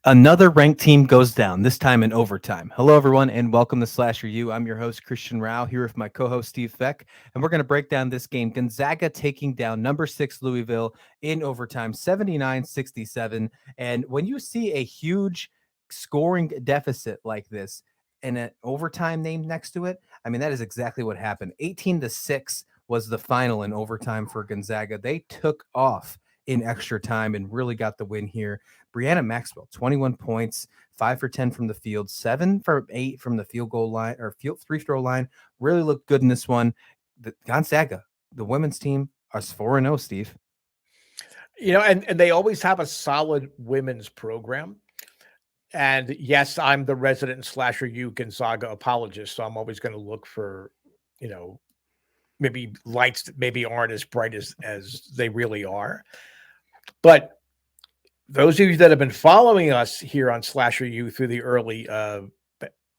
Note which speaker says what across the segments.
Speaker 1: Another ranked team goes down, this time in overtime. Hello, everyone, and welcome to Slasher U. I'm your host, Christian Rao, here with my co-host, Steve Feck, and we're going to break down this game. Gonzaga taking down number 6 Louisville in overtime, 79-67. And when you see a huge scoring deficit like this and an overtime name next to it, I mean, that is exactly what happened. 18-6 was the final in overtime for Gonzaga. They took off in extra time and really got the win here. Brianna Maxwell, 21 points, 5 for 10 from the field, 7 for 8 from the field goal line or free throw line. Really looked good in this one. The Gonzaga, the women's team, is 4-0, Steve.
Speaker 2: And they always have a solid women's program. And yes, I'm the resident Slasher U Gonzaga apologist, so I'm always going to look for, maybe lights that maybe aren't as bright as they really are. But those of you that have been following us here on Slasher U through the early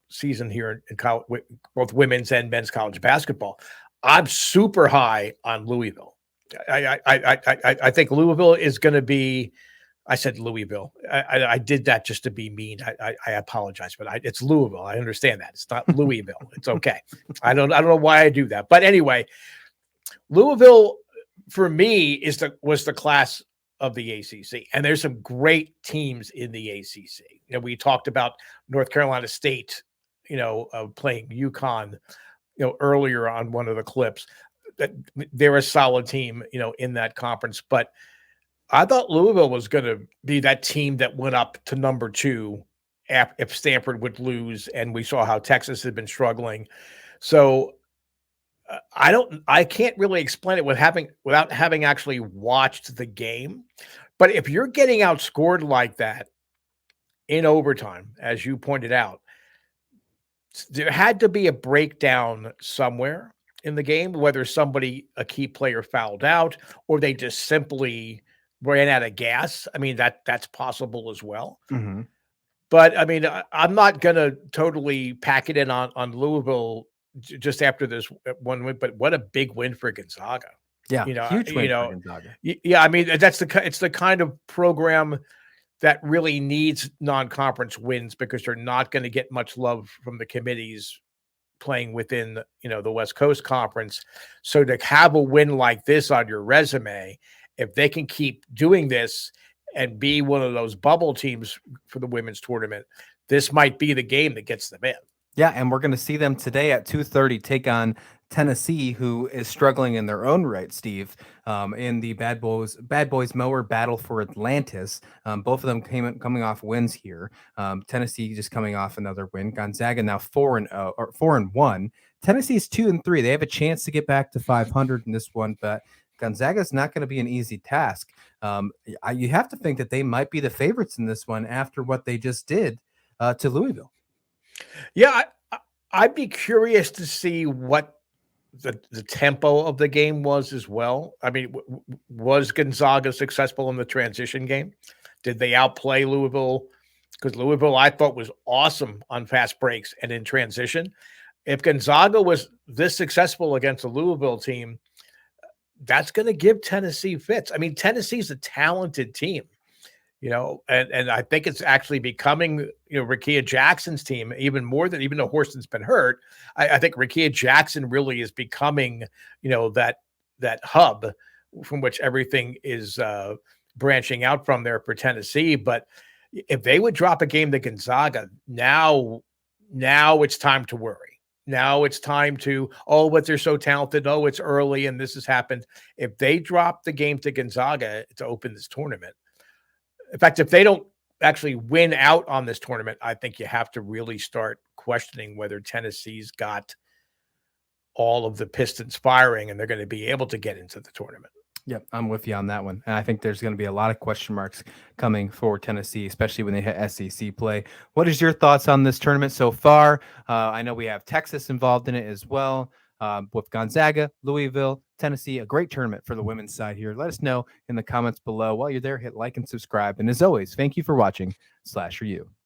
Speaker 2: season here in college, both women's and men's college basketball, I'm super high on Louisville. I think Louisville is going to be. I said Louisville. I did that just to be mean. I apologize, but it's Louisville. I understand that it's not Louisville. It's okay. I don't know why I do that, but anyway, Louisville for me was the class of the ACC, and there's some great teams in the ACC. We talked about North Carolina State, playing UConn, earlier on one of the clips. That they're a solid team, in that conference. But I thought Louisville was going to be that team that went up to number 2 if Stanford would lose, and we saw how Texas had been struggling. So I can't really explain it without having actually watched the game. But if you're getting outscored like that in overtime, as you pointed out, there had to be a breakdown somewhere in the game, whether a key player fouled out or they just simply ran out of gas. I mean, that's possible as well.
Speaker 1: Mm-hmm.
Speaker 2: But I mean, I'm not going to totally pack it in on Louisville just after this one win, but what a big win for Gonzaga.
Speaker 1: Yeah, huge win for Gonzaga.
Speaker 2: Yeah, I mean, it's the kind of program that really needs non-conference wins because they're not going to get much love from the committees playing within, the West Coast Conference. So to have a win like this on your resume, if they can keep doing this and be one of those bubble teams for the women's tournament, this might be the game that gets them in.
Speaker 1: Yeah, and we're going to see them today at 2:30 take on Tennessee, who is struggling in their own right, Steve, in the Bad Boys Mower battle for Atlantis. Both of them coming off wins here. Tennessee just coming off another win. Gonzaga now 4-0 or 4-1. Tennessee's 2-3. They have a chance to get back to 500 in this one, but Gonzaga is not going to be an easy task. You have to think that they might be the favorites in this one after what they just did to Louisville.
Speaker 2: Yeah, I'd be curious to see what the tempo of the game was as well. I mean, was Gonzaga successful in the transition game? Did they outplay Louisville? Because Louisville, I thought, was awesome on fast breaks and in transition. If Gonzaga was this successful against a Louisville team, that's going to give Tennessee fits. I mean, Tennessee's a talented team. And I think it's actually becoming, Rickea Jackson's team even more than, even though Horston's been hurt. I think Rickea Jackson really is becoming, that hub from which everything is branching out from there for Tennessee. But if they would drop a game to Gonzaga, now it's time to worry. Now it's time to, but they're so talented. Oh, it's early and this has happened. If they drop the game to Gonzaga to open this tournament, in fact, if they don't actually win out on this tournament, I think you have to really start questioning whether Tennessee's got all of the pistons firing and they're going to be able to get into the tournament.
Speaker 1: Yep, I'm with you on that one. And I think there's going to be a lot of question marks coming for Tennessee, especially when they hit SEC play. What is your thoughts on this tournament so far? I know we have Texas involved in it as well. With Gonzaga, Louisville, Tennessee, a great tournament for the women's side here. Let us know in the comments below. While you're there, hit like and subscribe. And as always, thank you for watching Slasher U.